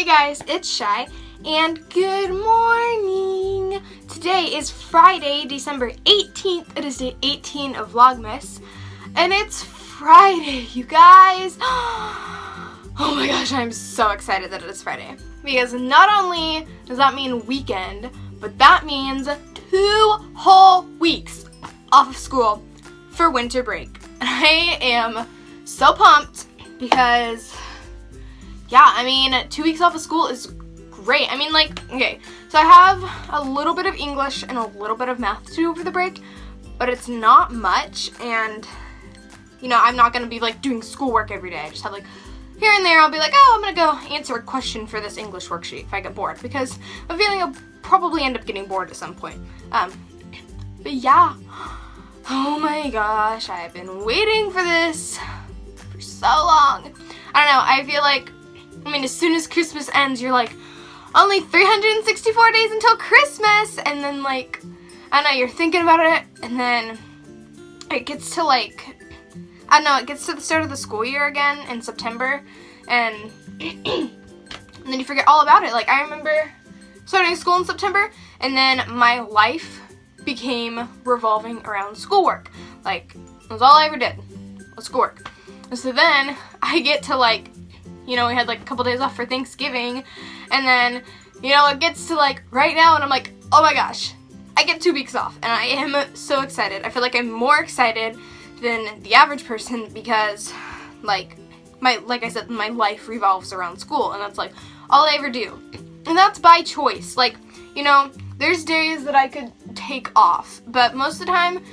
Hey guys, it's Chey, and good morning! Today is Friday, December 18th. It is day 18 of Vlogmas, and it's Friday, you guys! Oh my gosh, I'm so excited that it is Friday, because not only does that mean weekend, but that means 2 whole weeks off of school for winter break. And I am so pumped because, yeah, I mean, 2 weeks off of school is great. I mean, like, okay, so I have a little bit of English and a little bit of math to do over the break, but it's not much, and, you know, I'm not going to be, like, doing schoolwork every day. I just have, like, here and there, I'll be like, oh, I'm going to go answer a question for this English worksheet if I get bored, because I'm feeling I'll probably end up getting bored at some point. But yeah, oh my gosh, I've been waiting for this for so long. I don't know, I feel like, I mean, as soon as Christmas ends, you're like, only 364 days until Christmas, and then, like, I don't know, you're thinking about it, and then it gets to, like, I don't know, it gets to the start of the school year again in September, and then you forget all about it. Like, I remember starting school in September, and then my life became revolving around schoolwork. Like, that was all I ever did, was schoolwork. And so then I get to, like, you know, we had, like, a couple days off for Thanksgiving, and then, you know, it gets to, like, right now, and I'm like, oh my gosh, I get 2 weeks off, and I am so excited. I feel like I'm more excited than the average person because, like I said, my life revolves around school, and that's, like, all I ever do. And that's by choice. Like, you know, there's days that I could take off, but most of the time,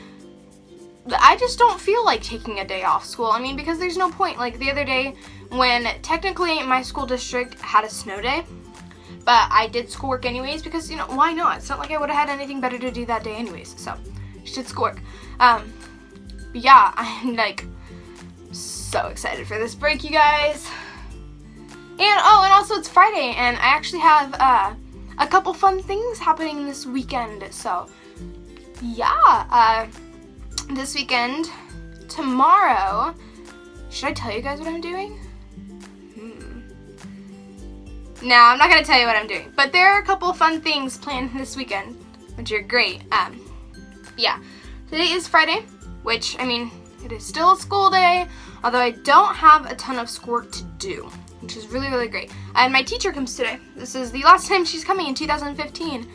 I just don't feel like taking a day off school. I mean, because there's no point. Like, the other day, when technically my school district had a snow day, but I did schoolwork anyways because, you know, why not? It's not like I would have had anything better to do that day anyways, so just did schoolwork. But yeah, I'm, like, so excited for this break, you guys. And, oh, and also it's Friday, and I actually have, a couple fun things happening this weekend, so, yeah, this weekend, tomorrow, should I tell you guys what I'm doing? No, I'm not going to tell you what I'm doing, but there are a couple fun things planned this weekend, which are great. Yeah, today is Friday, which, I mean, it is still a school day, although I don't have a ton of schoolwork to do, which is really, really great. And my teacher comes today. This is the last time she's coming in 2015, and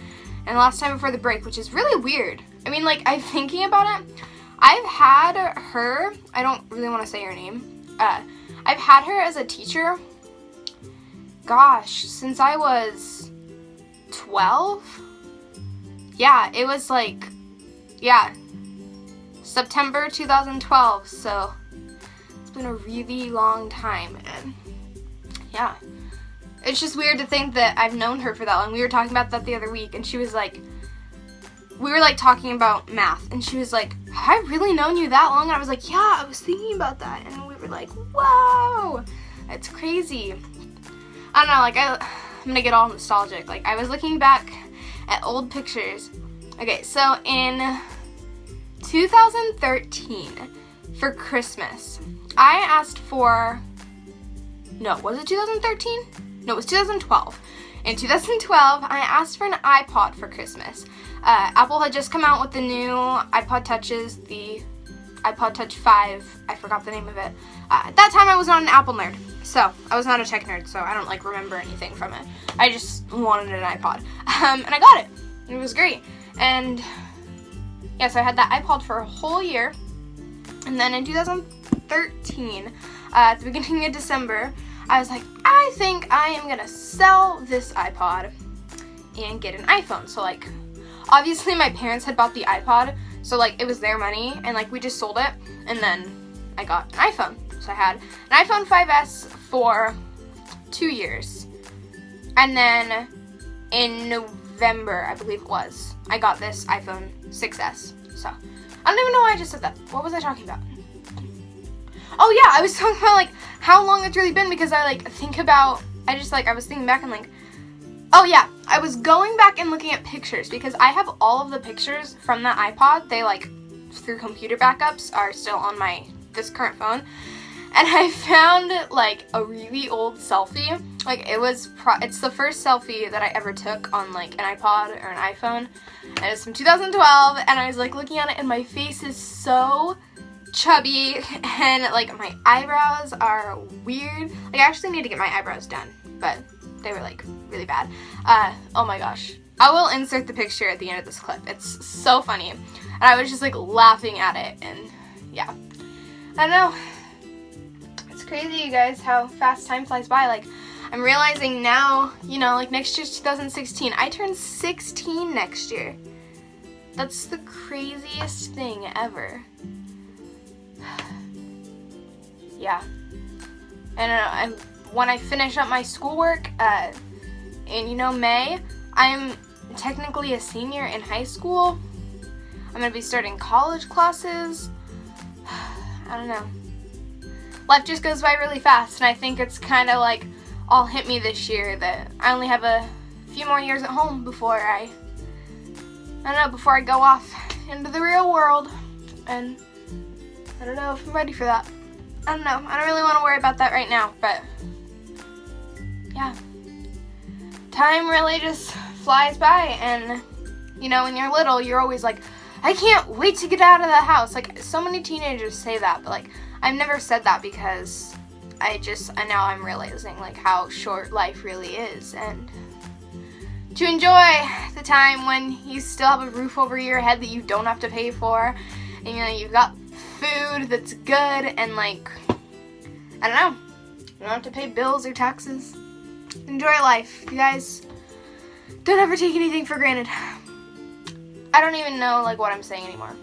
the last time before the break, which is really weird. I mean, like, I'm thinking about it. I've had her, I don't really want to say her name, I've had her as a teacher, gosh, since I was 12? Yeah, it was like, yeah, September 2012, so it's been a really long time, and yeah, it's just weird to think that I've known her for that long. We were talking about that the other week, and she was like, we were, like, talking about math, and she was like, have I really known you that long? And I was like, yeah, I was thinking about that, and we were like, whoa, it's crazy. I don't know, like, I'm gonna get all nostalgic. Like, I was looking back at old pictures. Okay, so in 2013, for Christmas, I asked for, no, was it 2013? No, it was 2012. In 2012, I asked for an iPod for Christmas. Apple had just come out with the new iPod Touches, the iPod Touch 5, I forgot the name of it. At that time, I was not an Apple nerd, so I was not a tech nerd, so I don't, like, remember anything from it. I just wanted an iPod, and I got it. It was great, and yeah, so I had that iPod for a whole year, and then in 2013, at the beginning of December, I was like, I think I am gonna sell this iPod and get an iPhone. So, like, obviously my parents had bought the iPod, so, like, it was their money, and, like, we just sold it, and then I got an iPhone. So I had an iPhone 5S for 2 years, and then in November, I believe it was, I got this iPhone 6S. So, I don't even know why I just said that. What was I talking about? Oh yeah, I was talking about, like, how long it's really been, because I, like, think about, I was thinking back and, like, oh yeah, I was going back and looking at pictures, because I have all of the pictures from the iPod. They, like, through computer backups, are still on this current phone, and I found, like, a really old selfie like, it's the first selfie that I ever took on, like, an iPod or an iPhone, and it's from 2012, and I was, like, looking at it, and my face is so chubby, and, like, my eyebrows are weird. Like, I actually need to get my eyebrows done, but they were, like, really bad. Oh my gosh. I will insert the picture at the end of this clip. It's so funny, and I was just, like, laughing at it, and, yeah. I don't know. It's crazy, you guys, how fast time flies by. Like, I'm realizing now, you know, like, next year's 2016. I turn 16 next year. That's the craziest thing ever. Yeah. And when I finish up my schoolwork in, you know, May, I'm technically a senior in high school. I'm going to be starting college classes. I don't know. Life just goes by really fast, and I think it's kind of like all hit me this year that I only have a few more years at home before I don't know, before I go off into the real world, and I don't know if I'm ready for that. I don't know. I don't really want to worry about that right now, but yeah. Time really just flies by, and you know, when you're little, you're always like, I can't wait to get out of the house. Like, so many teenagers say that, but like, I've never said that because now I'm realizing like how short life really is, and to enjoy the time when you still have a roof over your head that you don't have to pay for, and you know, you've got food that's good, and like, I don't know, you don't have to pay bills or taxes. Enjoy life, you guys. Don't ever take anything for granted. I don't even know like what I'm saying anymore.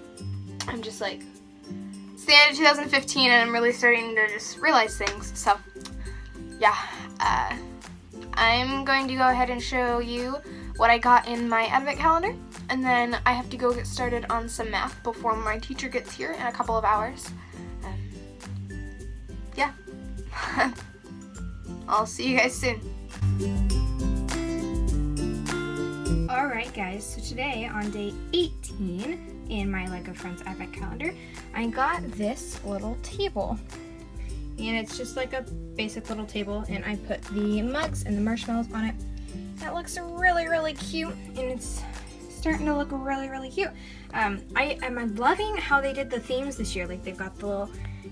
I'm just like, it's the end of 2015, and I'm really starting to just realize things. So yeah, I'm going to go ahead and show you what I got in my advent calendar, and then I have to go get started on some math before my teacher gets here in a couple of hours. Yeah. I'll see you guys soon. Alright guys, so today on day 18 in my LEGO Friends Advent Calendar, I got this little table. And it's just like a basic little table, and I put the mugs and the marshmallows on it. That looks really, really cute, and it's starting to look really, really cute. I'm loving how they did the themes this year. Like, they've got the little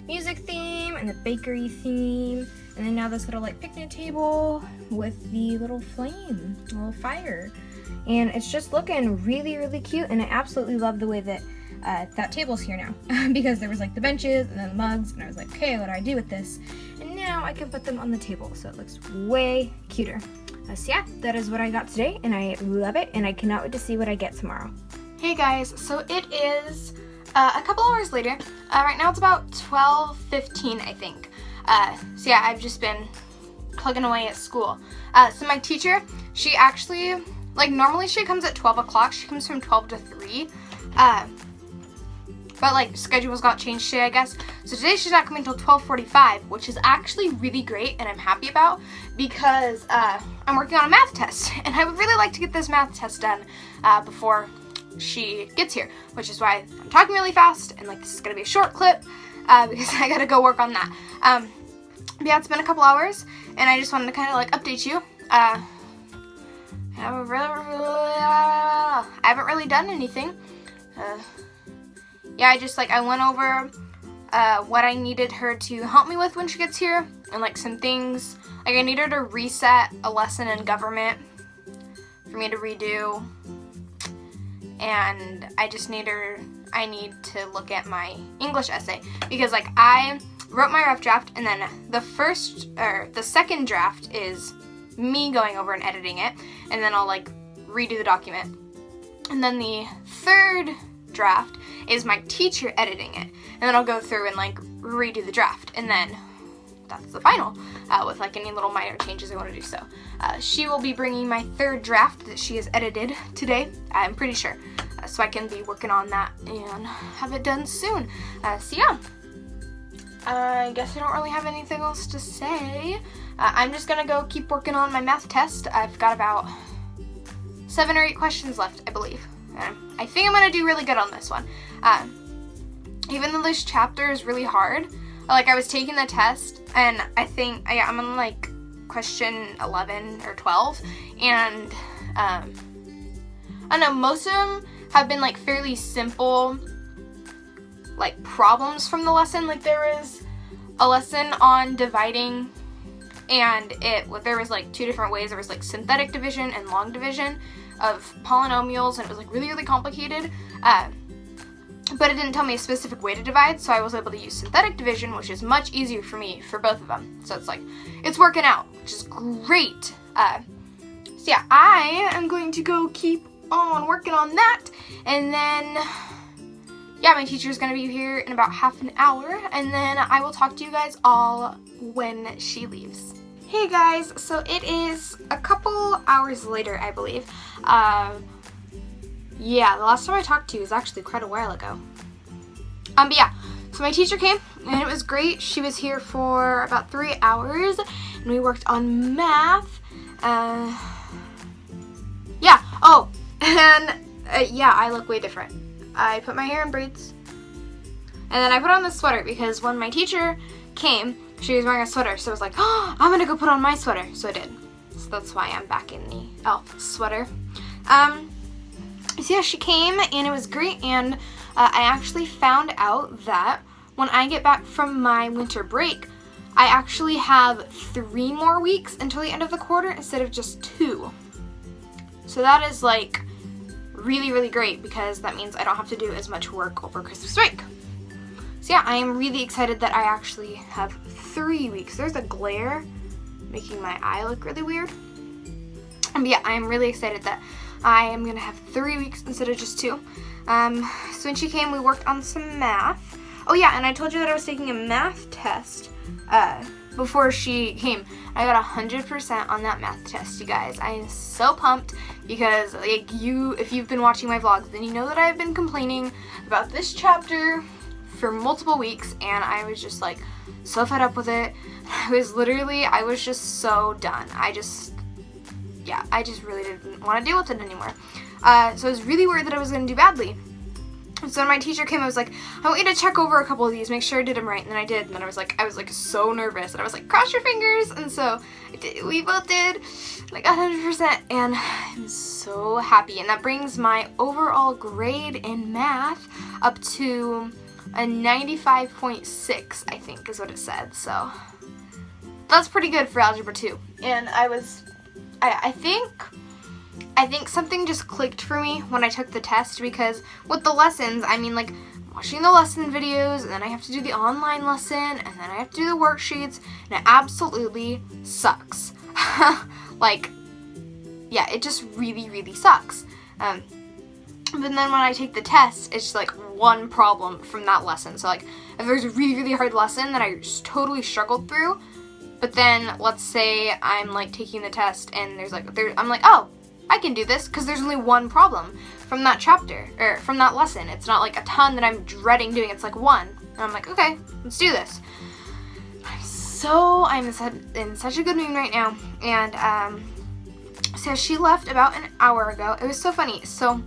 music theme and the bakery theme, and then now this little like picnic table with the little flame, little fire. And it's just looking really, really cute, and I absolutely love the way that that table's here now because there was like the benches and then the mugs, and I was like, okay, what do I do with this? And now I can put them on the table, so it looks way cuter. So yeah, that is what I got today, and I love it, and I cannot wait to see what I get tomorrow. Hey guys, so it is a couple hours later. Right now it's about 12:15, I think. So yeah, I've just been plugging away at school. So my teacher, she actually, like, normally she comes at 12 o'clock. She comes from 12 to 3. But like, schedules got changed today, I guess. So today she's not coming until 12:45, which is actually really great, and I'm happy about, because I'm working on a math test, and I would really like to get this math test done before she gets here, which is why I'm talking really fast, and like, this is gonna be a short clip because I gotta go work on that. But yeah, it's been a couple hours, and I just wanted to kind of like update you. I haven't really done anything. Yeah, I went over what I needed her to help me with when she gets here, and like some things. Like, I need her to reset a lesson in government for me to redo, and I need to look at my English essay, because like, I wrote my rough draft, and then the second draft is me going over and editing it, and then I'll like redo the document. And then the third draft is my teacher editing it, and then I'll go through and like redo the draft, and then that's the final with like any little minor changes I want to do. So she will be bringing my third draft that she has edited today, I'm pretty sure, so I can be working on that and have it done soon. So yeah, I guess I don't really have anything else to say. I'm just gonna go keep working on my math test. I've got about 7 or 8 questions left, I believe. I think I'm gonna do really good on this one. Even though this chapter is really hard, like, I was taking the test, and I think I'm on like question 11 or 12, and I don't know, most of them have been like fairly simple like problems from the lesson. Like there was a lesson on dividing, and there was like two different ways. There was like synthetic division and long division of polynomials, and it was like really, really complicated. But it didn't tell me a specific way to divide, so I was able to use synthetic division, which is much easier for me for both of them. So it's like, it's working out, which is great. So yeah, I am going to go keep on working on that, and then, yeah, my teacher is going to be here in about half an hour, and then I will talk to you guys all when she leaves. Hey guys, so it is a couple hours later, I believe. Yeah, the last time I talked to you was actually quite a while ago. But yeah, so my teacher came, and it was great. She was here for about 3 hours, and we worked on math. Yeah, oh, and yeah, I look way different. I put my hair in braids, and then I put on this sweater because when my teacher came, she was wearing a sweater, so I was like, oh, I'm gonna go put on my sweater, so I did. So that's why I'm back in the elf sweater. So yeah, she came, and it was great, and I actually found out that when I get back from my winter break, I actually have 3 more weeks until the end of the quarter instead of just 2. So that is like really, really great, because that means I don't have to do as much work over Christmas break. So yeah, I am really excited that I actually have 3 weeks. There's a glare making my eye look really weird. But yeah, I am really excited that I am going to have 3 weeks instead of just 2. So when she came, we worked on some math. Oh yeah, and I told you that I was taking a math test before she came. I got 100% on that math test, you guys. I am so pumped because, like, if you've been watching my vlogs, then you know that I've been complaining about this chapter for multiple weeks, and I was just like so fed up with it. I was just so done. I just really didn't want to deal with it anymore. So I was really worried that I was going to do badly. So when my teacher came, I was like, I want you to check over a couple of these, make sure I did them right. And then I did. And then I was like so nervous. And I was like, cross your fingers. And so we both did, like 100%. And I'm so happy. And that brings my overall grade in math up to a 95.6, I think is what it said. So that's pretty good for Algebra 2. And I think something just clicked for me when I took the test, because with the lessons, I mean, like, watching the lesson videos, and then I have to do the online lesson, and then I have to do the worksheets, and it absolutely sucks. Like, yeah, it just really, really sucks. But then when I take the test, it's just like one problem from that lesson. So like, if there's a really, really hard lesson that I just totally struggled through, but then let's say I'm like taking the test and I'm like, oh, I can do this because there's only one problem from that chapter, or from that lesson. It's not like a ton that I'm dreading doing. It's like one. And I'm like, okay, let's do this. I'm in such a good mood right now. And so she left about an hour ago. It was so funny. So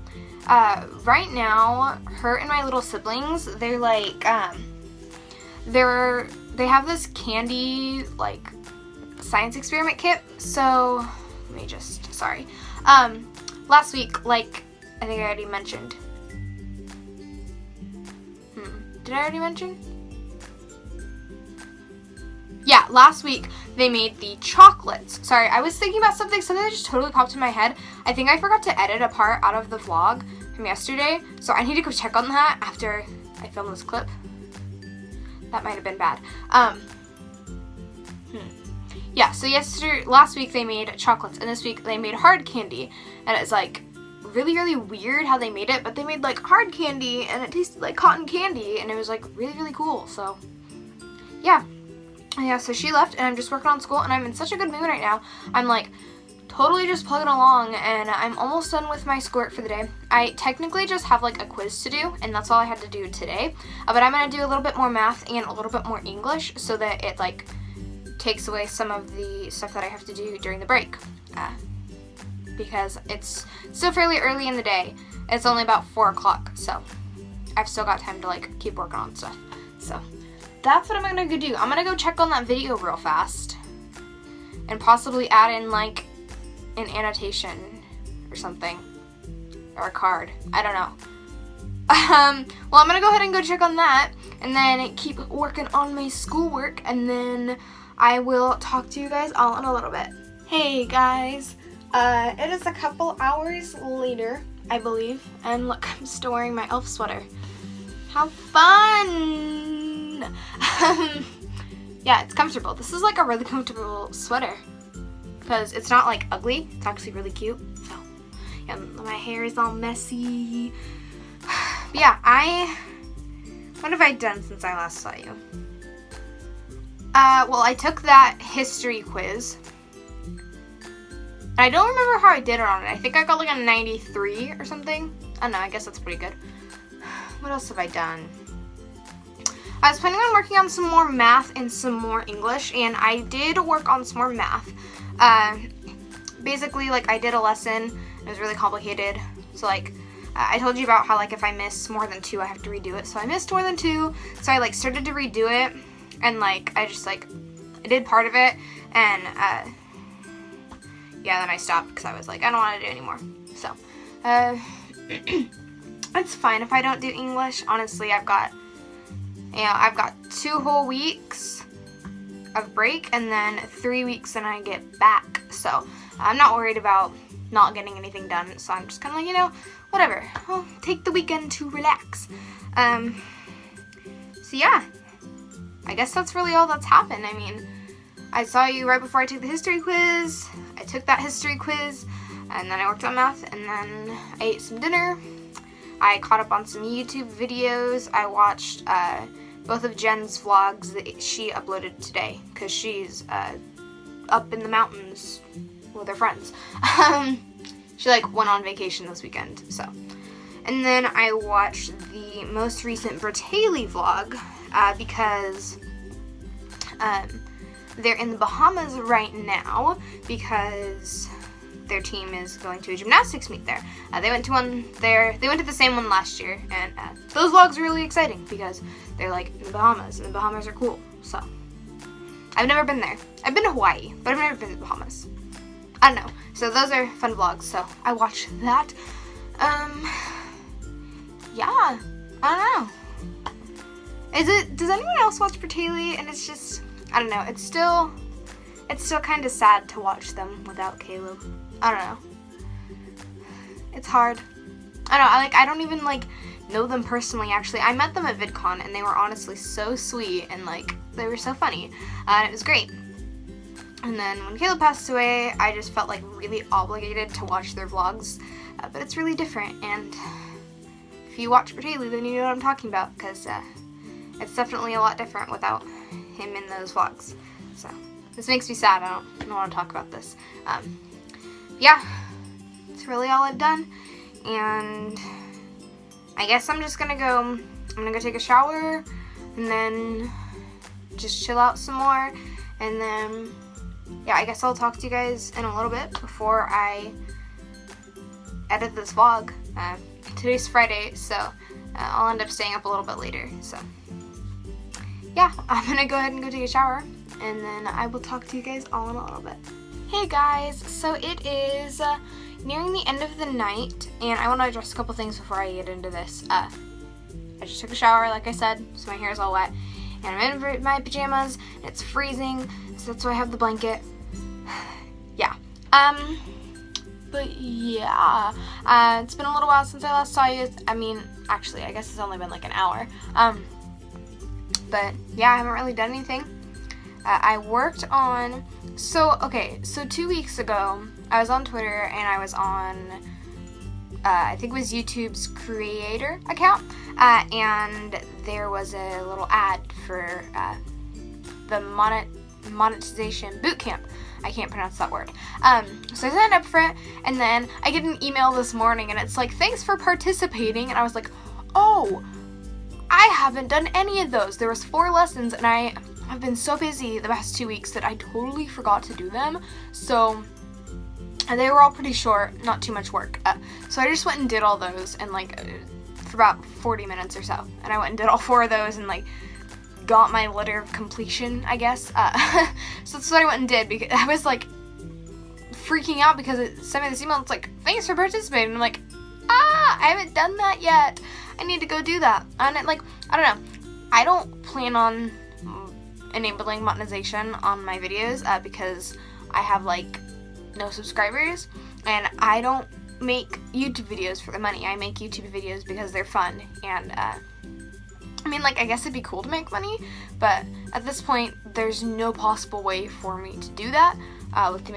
right now, her and my little siblings, they're like, they have this candy, like, science experiment kit. So let me just, sorry. Last week, like, I think I already mentioned. Did I already mention? Yeah, last week they made the chocolates. Sorry, I was thinking about something that just totally popped in my head. I think I forgot to edit a part out of the vlog from yesterday, so I need to go check on that after I film this clip. That might have been bad. Yeah, so last week they made chocolates, and this week they made hard candy, and it's like really, really weird how they made it, but they made like hard candy, and it tasted like cotton candy, and it was like really, really cool. So yeah, so she left, and I'm just working on school, and I'm in such a good mood right now. I'm like totally just plugging along, and I'm almost done with my schoolwork for the day. I technically just have like a quiz to do, and that's all I had to do today, but I'm gonna do a little bit more math and a little bit more English so that it like takes away some of the stuff that I have to do during the break, because it's still fairly early in the day. It's only about 4 o'clock, so I've still got time to like keep working on stuff. So that's what I'm gonna go do. I'm gonna go check on that video real fast, and possibly add in like an annotation or something, or a card. I don't know. Well, I'm gonna go ahead and go check on that, and then keep working on my schoolwork, and then I will talk to you guys all in a little bit. Hey guys, it is a couple hours later, I believe, and look, I'm still wearing my elf sweater. How fun! Yeah, it's comfortable. This is like a really comfortable sweater because it's not like ugly. It's actually really cute. So, yeah, my hair is all messy. But yeah, what have I done since I last saw you? Well, I took that history quiz. And I don't remember how I did it on it. I think I got like a 93 or something. I don't know, I guess that's pretty good. What else have I done? I was planning on working on some more math and some more English, and I did work on some more math. Basically, like, I did a lesson. It was really complicated. So, like, I told you about how, like, if I miss more than 2, I have to redo it. So I missed more than 2, so I, like, started to redo it, and, like, I just, like, I did part of it, and, yeah, then I stopped because I was like, I don't want to do it anymore. So, it's fine if I don't do English. Honestly, I've got 2 whole weeks of break, and then 3 weeks and I get back. So I'm not worried about not getting anything done. So I'm just kind of like, you know, whatever. I'll take the weekend to relax. So yeah, I guess that's really all that's happened. I mean, I saw you right before I took the history quiz. I took that history quiz, and then I worked on math, and then I ate some dinner. I caught up on some YouTube videos. I watched both of Jen's vlogs that she uploaded today because she's up in the mountains with her friends. She like went on vacation this weekend, so. And then I watched the most recent Bertaley vlog because they're in the Bahamas right now because their team is going to a gymnastics meet there. They went to the same one last year, and those vlogs are really exciting because they're like in the Bahamas, and the Bahamas are cool. So I've never been there. I've been to Hawaii, but I've never been to the Bahamas. I don't know. So those are fun vlogs. So I watched that. Yeah, I don't know. Does anyone else watch Bertaley? And it's just, I don't know. It's still kind of sad to watch them without Caleb. I don't know. It's hard. I don't know. I don't even like know them personally. Actually, I met them at VidCon, and they were honestly so sweet, and like they were so funny, and it was great. And then when Caleb passed away, I just felt like really obligated to watch their vlogs, but it's really different. And if you watch Bertaley, then you know what I'm talking about, because it's definitely a lot different without him in those vlogs. So this makes me sad. I don't want to talk about this. Yeah, that's really all I've done, and I guess I'm gonna go take a shower, and then just chill out some more, and then, yeah, I guess I'll talk to you guys in a little bit before I edit this vlog. Today's Friday, so I'll end up staying up a little bit later, so yeah, I'm gonna go ahead and go take a shower, and then I will talk to you guys all in a little bit. Hey guys, so it is nearing the end of the night, and I want to address a couple things before I get into this. I just took a shower, like I said, so my hair is all wet, and I'm in my pajamas, and it's freezing, so that's why I have the blanket. Yeah. But yeah, it's been a little while since I last saw you. I mean, actually, I guess it's only been like an hour. But yeah, I haven't really done anything. I worked on, so 2 weeks ago, I was on Twitter, and I was on, I think it was YouTube's creator account, and there was a little ad for the monetization bootcamp. I can't pronounce that word. So I signed up for it, and then I get an email this morning, and it's like, thanks for participating, and I was like, oh, I haven't done any of those. There was 4 lessons, and I've been so busy the past 2 weeks that I totally forgot to do them. So, and they were all pretty short, not too much work. So I just went and did all those, and like for about 40 minutes or so. And I went and did all 4 of those, and like got my letter of completion, I guess. So that's what I went and did, because I was like freaking out because it sent me this email. It's like, thanks for participating. I'm like, I haven't done that yet. I need to go do that. And it, like, I don't know. I don't plan on enabling monetization on my videos because I have like no subscribers, and I don't make YouTube videos for the money. I make YouTube videos because they're fun, and I mean, like, I guess it'd be cool to make money, but at this point, there's no possible way for me to do that with the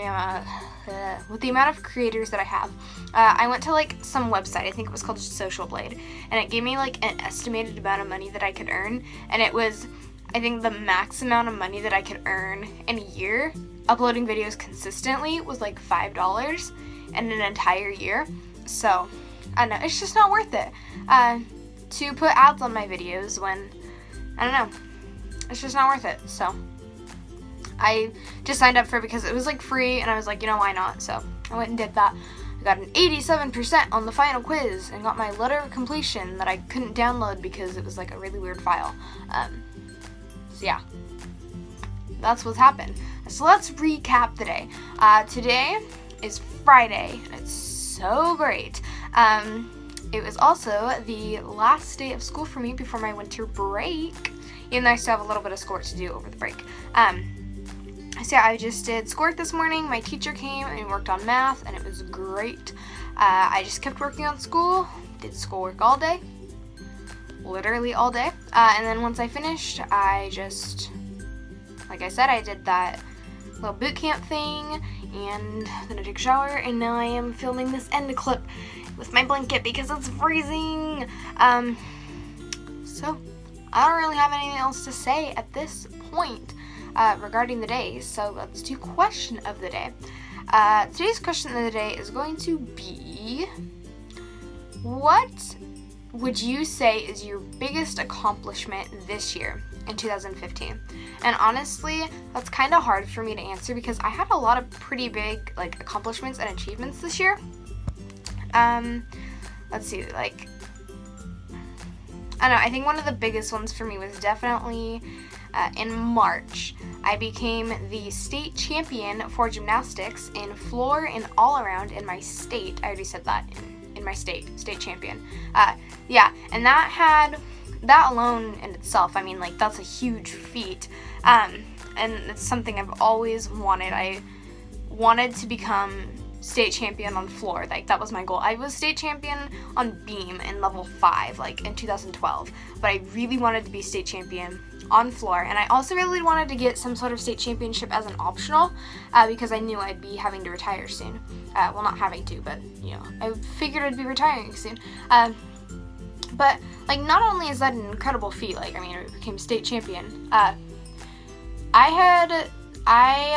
amount of creators that I have. I went to like some website, I think it was called Social Blade, and it gave me like an estimated amount of money that I could earn, and it was, I think, the max amount of money that I could earn in a year uploading videos consistently was like $5 in an entire year. So I don't know, it's just not worth it to put ads on my videos when, I don't know, it's just not worth it. So I just signed up for it because it was like free, and I was like, you know, why not? So I went and did that. I got an 87% on the final quiz and got my letter of completion that I couldn't download because it was like a really weird file. So yeah, that's what's happened. So let's recap the day. Today is Friday, and it's so great. It was also the last day of school for me before my winter break, even though I still have a little bit of schoolwork to do over the break. So yeah, I just did schoolwork this morning. My teacher came and we worked on math, and it was great. I just kept working on school, did schoolwork all day, literally all day. And then once I finished, I just, like I said, I did that little boot camp thing, and then I took a shower, and now I am filming this end clip with my blanket because it's freezing. So I don't really have anything else to say at this point regarding the day, so let's do question of the day. Today's question of the day is going to be, what would you say is your biggest accomplishment this year in 2015? And honestly, that's kind of hard for me to answer because I had a lot of pretty big like accomplishments and achievements this year. Let's see, like, I don't know, I think one of the biggest ones for me was definitely in March. I became the state champion for gymnastics in floor and all around in my state. I already said that, in my state champion. Yeah, and that alone in itself, I mean, like, that's a huge feat. And it's something I've always wanted. I wanted to become state champion on floor. Like, that was my goal. I was state champion on beam in level 5, like, in 2012. But I really wanted to be state champion on floor, and I also really wanted to get some sort of state championship as an optional because I knew I'd be having to retire soon. Well, not having to, but, you know, I figured I'd be retiring soon. But, like, not only is that an incredible feat, like, I mean, I became state champion, I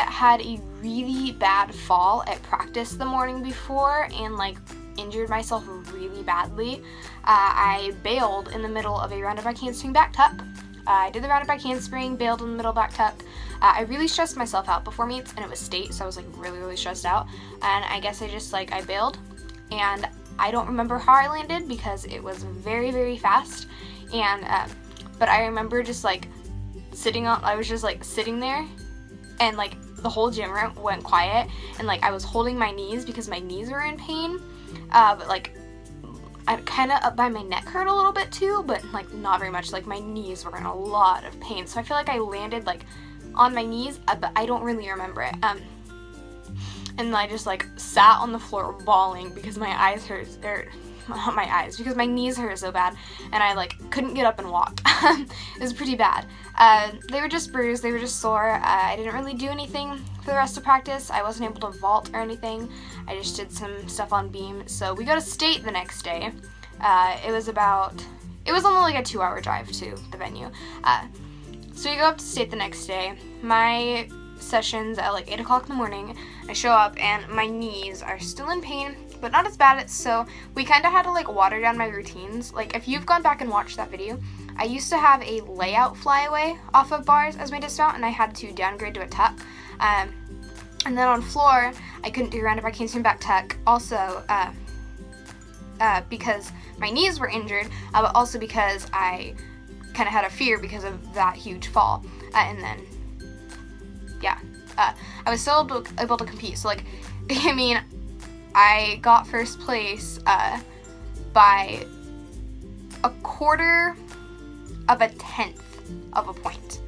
had a really bad fall at practice the morning before and, like, injured myself really badly. I bailed in the middle of a rounded back handspring back tuck. I did the rounded back handspring, bailed in the middle back tuck. I really stressed myself out before meets, and it was state, so I was like really, really stressed out. And I guess I bailed, and I don't remember how I landed because it was very, very fast. And but I remember just like I was just like sitting there, and like the whole gym went quiet, and like I was holding my knees because my knees were in pain. But like I kind of up by my neck hurt a little bit too, but like not very much. Like my knees were in a lot of pain, so I feel like I landed like on my knees, but I don't really remember it. And I just like sat on the floor bawling because my eyes hurt, or not my eyes, because my knees hurt so bad, and I like couldn't get up and walk. It was pretty bad. They were just bruised, they were just sore. I didn't really do anything for the rest of practice. I wasn't able to vault or anything. I just did some stuff on beam. So we go to state the next day. It was only like a 2-hour drive to the venue. So we go up to state the next day. My session's at like 8 o'clock in the morning. I show up and my knees are still in pain, but not as bad. So we kind of had to like water down my routines. Like, if you've gone back and watched that video, I used to have a layout flyaway off of bars as my dismount, and I had to downgrade to a tuck. And then on floor, I couldn't do rounded back handspring back tuck. Also, because my knees were injured, but also because I kind of had a fear because of that huge fall. And then, yeah, I was still able to compete. So, like, I mean, I got first place by a quarter of a tenth of a point.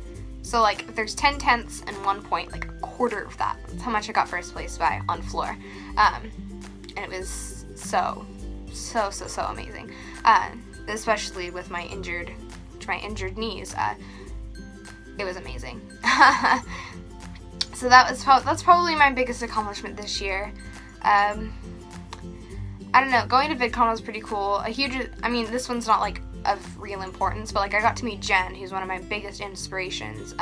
So, like, if there's 10 tenths and 1 point, like a quarter of that. That's how much I got first place by on floor. And it was so amazing. Especially with my injured knees. It was amazing. So that's probably my biggest accomplishment this year. I don't know, going to VidCon was pretty cool. This one's not like of real importance, but like I got to meet Jen, who's one of my biggest inspirations.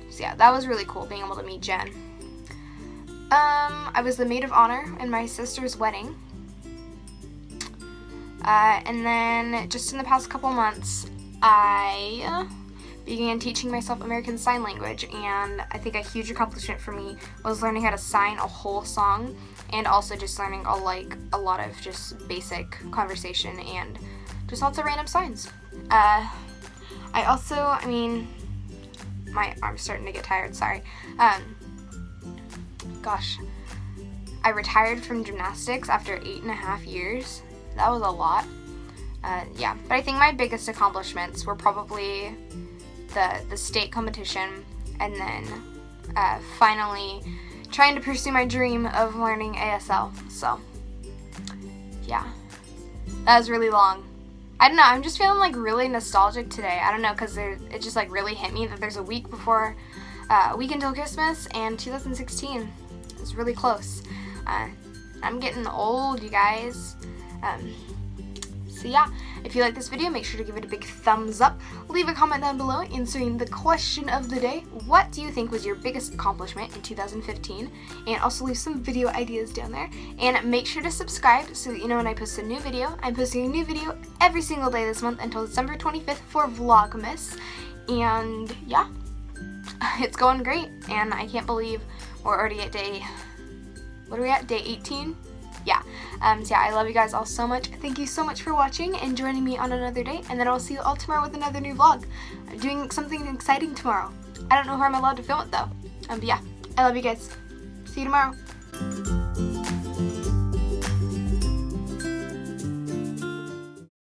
So yeah, that was really cool, being able to meet Jen. I was the maid of honor in my sister's wedding. And then just in the past couple months, I began teaching myself American Sign Language, and I think a huge accomplishment for me was learning how to sign a whole song, and also just learning a lot of just basic conversation and just lots of random signs. My arm's starting to get tired, sorry. Gosh, I retired from gymnastics after 8.5 years. That was a lot. Yeah, but I think my biggest accomplishments were probably the state competition, and then finally trying to pursue my dream of learning ASL. So yeah, that was really long. I don't know, I'm just feeling like really nostalgic today. I don't know, because it just like really hit me that there's a week until Christmas, and 2016 is really close. I'm getting old, you guys. So yeah, if you like this video, make sure to give it a big thumbs up. Leave a comment down below answering the question of the day. What do you think was your biggest accomplishment in 2015? And also leave some video ideas down there. And make sure to subscribe so that you know when I post a new video. I'm posting a new video every single day this month until December 25th for Vlogmas. And yeah, it's going great. And I can't believe we're already at day 18? Yeah, so yeah, I love you guys all so much. Thank you so much for watching and joining me on another day, and then I'll see you all tomorrow with another new vlog. I'm doing something exciting tomorrow. I don't know where I'm allowed to film it though. But yeah, I love you guys. See you tomorrow.